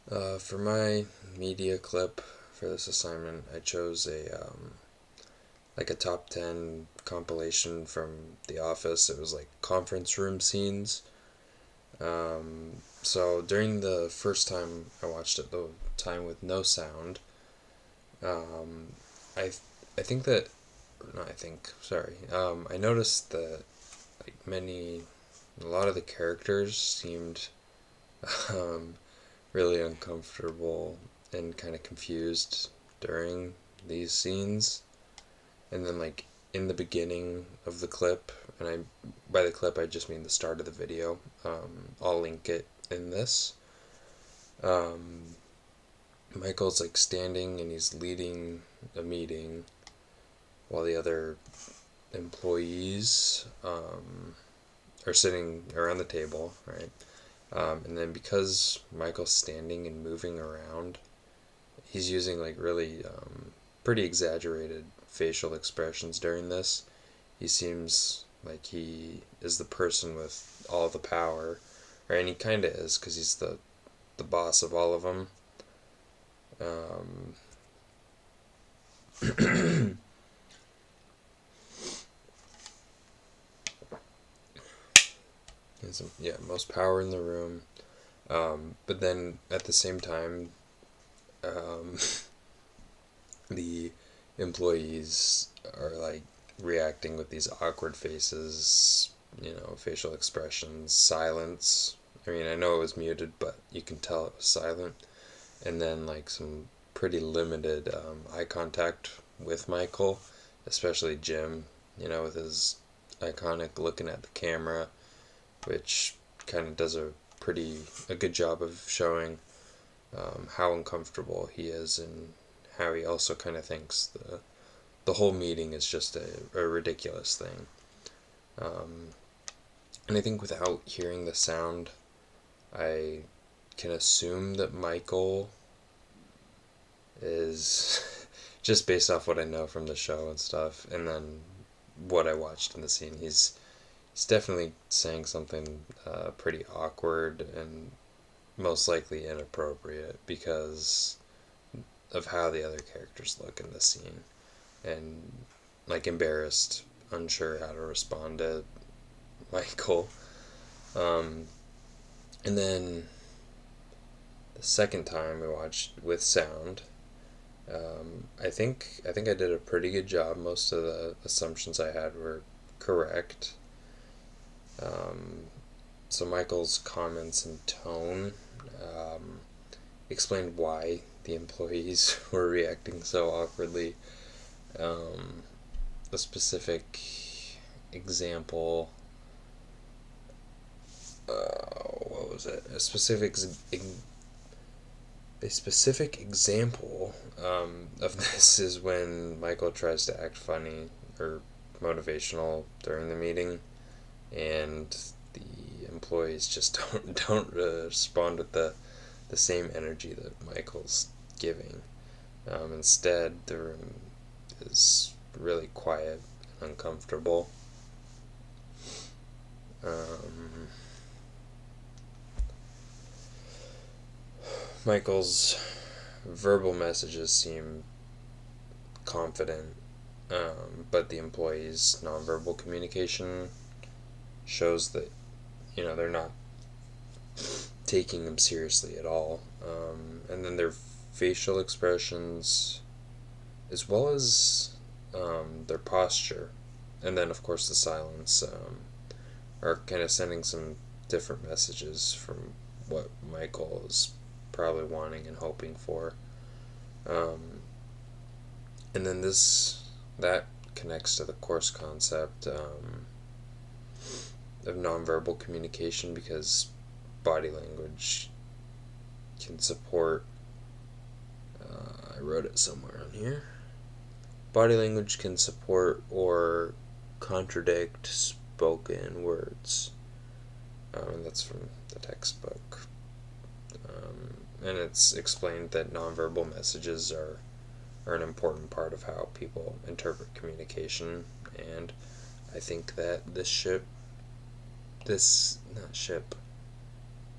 For my media clip for this assignment, I chose a top 10 compilation from The Office. It was like conference room scenes. So during the first time I watched it, the time with no sound, um, I I think that not I think sorry. I noticed that like a lot of the characters seemed um, really uncomfortable and kind of confused during these scenes. And then like in the beginning of the clip, and I by the clip I just mean the start of the video. I'll link it in this. Um, Michael's like standing and he's leading a meeting while the other employees are sitting around the table, right? And then because Michael's standing and moving around, he's using like really pretty exaggerated facial expressions during this. He seems like he is the person with all the power, right? And he kind of is because he's the boss of all of them. Um, he's yeah, most power in the room. But then at the same time, um, the employees are like reacting with these awkward faces, facial expressions, silence. I mean, I know it was muted, but you can tell it was silent. And then like some pretty limited eye contact with Michael, especially Jim, with his iconic looking at the camera, which kind of does a good job of showing how uncomfortable he is and how he also kind of thinks the whole meeting is just a ridiculous thing. Um, and I think without hearing the sound, I can assume that Michael is just based off what I know from the show and stuff, and then what I watched in the scene. He's definitely saying something pretty awkward and most likely inappropriate because of how the other characters look in the scene, and like embarrassed, unsure how to respond to Michael. Um, and then the second time we watched with sound, I think I did a pretty good job. Most of the assumptions I had were correct. Um, so Michael's comments and tone um, explained why the employees were reacting so awkwardly. Um, a specific example. What was it? A specific example of this is when Michael tries to act funny or motivational during the meeting, and the employees just don't respond with the same energy that Michael's giving. Instead, the room is really quiet and uncomfortable. Um, Michael's verbal messages seem confident, but the employees' nonverbal communication shows that they're not taking them seriously at all. And then their facial expressions, as well as their posture, and then of course the silence, are kind of sending some different messages from what Michael is probably wanting and hoping for. Um, and then that connects to the course concept of nonverbal communication because body language can support. I wrote it somewhere on here. Body language can support or contradict spoken words. And that's from the textbook. And it's explained that nonverbal messages are an important part of how people interpret communication. And I think that this not ship,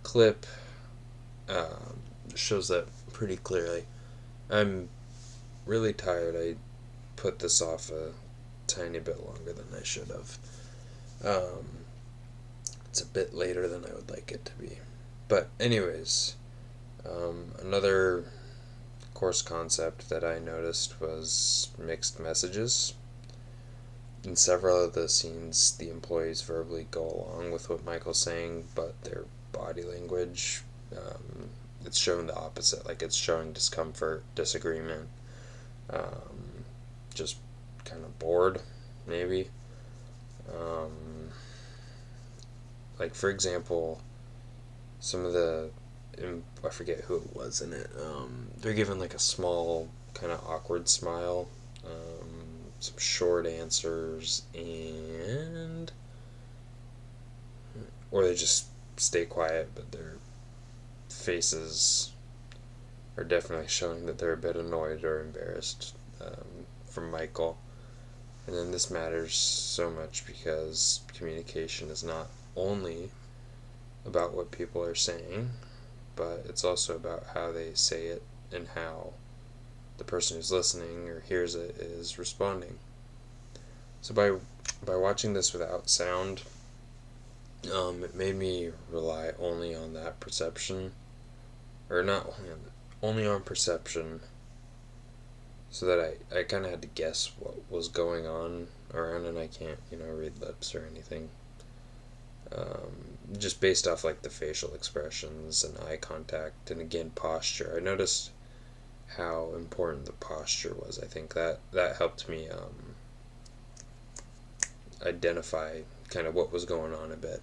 clip, shows that pretty clearly. I'm really tired. I put this off a tiny bit longer than I should have. Um, it's a bit later than I would like it to be. But, anyways, another course concept that I noticed was mixed messages. In several of the scenes, the employees verbally go along with what Michael's saying, but their body language, it's showing the opposite. Like, it's showing discomfort, disagreement, um, just kind of bored, maybe. Um, like, for example, some of the, I forget who it was in it, they're given like a small, kind of awkward smile, some short answers, and or they just stay quiet, but their faces are definitely showing that they're a bit annoyed or embarrassed, from Michael. And then this matters so much because communication is not only about what people are saying, but it's also about how they say it and how the person who's listening or hears it is responding. So by watching this without sound, it made me rely only on that perception, or not only on perception, so that I kind of had to guess what was going on around, and I can't read lips or anything. Just based off like the facial expressions and eye contact, and again posture. I noticed how important the posture was. I think that helped me identify kind of what was going on a bit.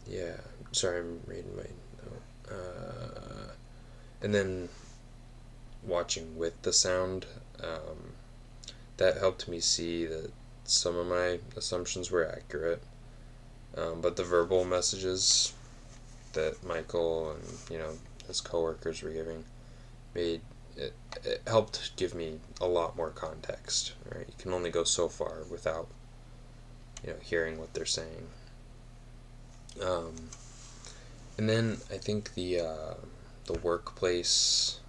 Yeah, sorry, I'm reading my note. And then watching with the sound, that helped me see that some of my assumptions were accurate. But the verbal messages that Michael and his coworkers were giving made it helped give me a lot more context. Right, you can only go so far without hearing what they're saying. And then I think the workplace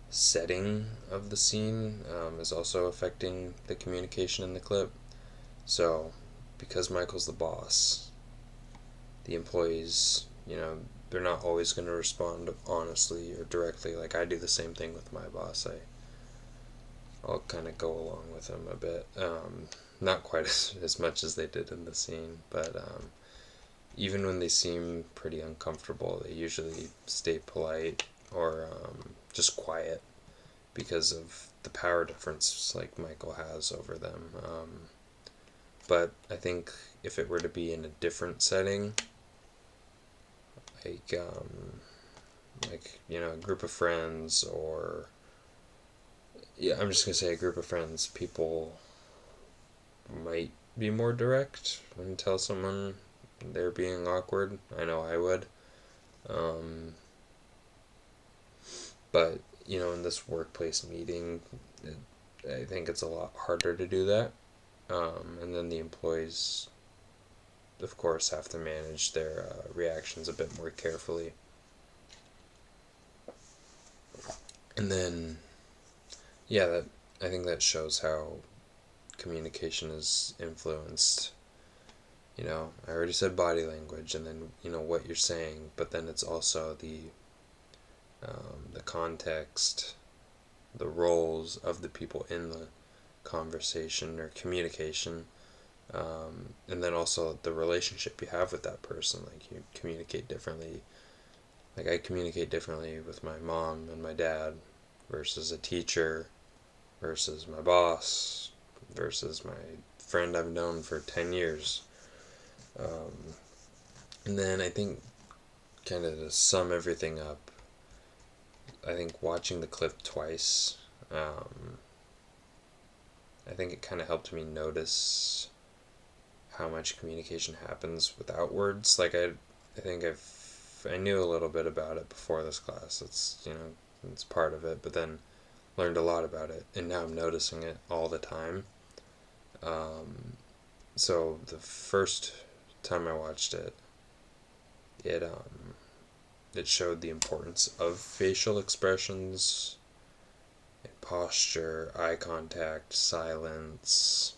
setting of the scene is also affecting the communication in the clip. So, because Michael's the boss, the employees, they're not always going to respond honestly or directly. Like, I do the same thing with my boss. I'll kind of go along with him a bit. Not quite as much as they did in the scene, but even when they seem pretty uncomfortable, they usually stay polite or just quiet because of the power difference like Michael has over them. But I think if it were to be in a different setting, like a group of friends, or yeah, I'm just gonna say a group of friends, people might be more direct and tell someone they're being awkward. I know I would. Um, but in this workplace meeting, I think it's a lot harder to do that. And then the employees, of course, have to manage their reactions a bit more carefully. And then, yeah, I think that shows how communication is influenced. I already said body language, and then what you're saying, but then it's also the context, the roles of the people in the conversation or communication, and then also the relationship you have with that person. Like, you communicate differently. Like, I communicate differently with my mom and my dad versus a teacher versus my boss versus my friend I've known for 10 years. And then I think, kind of to sum everything up, I think watching the clip twice, I think it kind of helped me notice how much communication happens without words. Like, I think I knew a little bit about it before this class. It's part of it, but then learned a lot about it, and now I'm noticing it all the time. So the first time I watched it, it it showed the importance of facial expressions, posture, eye contact, silence,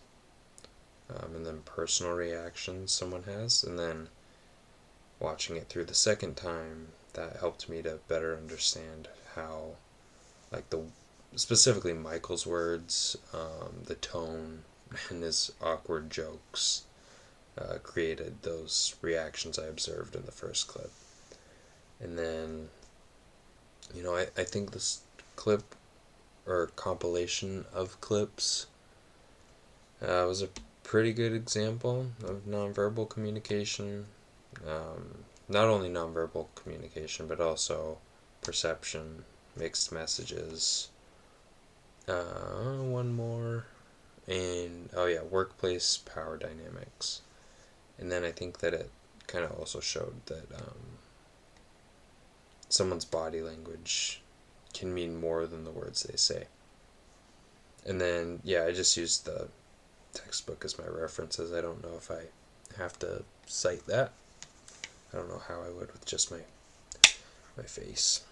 and then personal reactions someone has. And then watching it through the second time, that helped me to better understand how, like, the specifically Michael's words, the tone, and his awkward jokes created those reactions I observed in the first clip. And then, I think this clip or compilation of clips was a pretty good example of nonverbal communication. Not only nonverbal communication, but also perception, mixed messages. One more. And, oh yeah, workplace power dynamics. And then I think that it kind of also showed that someone's body language can mean more than the words they say. And then, yeah, I just used the textbook as my references. I don't know if I have to cite that. I don't know how I would with just my face.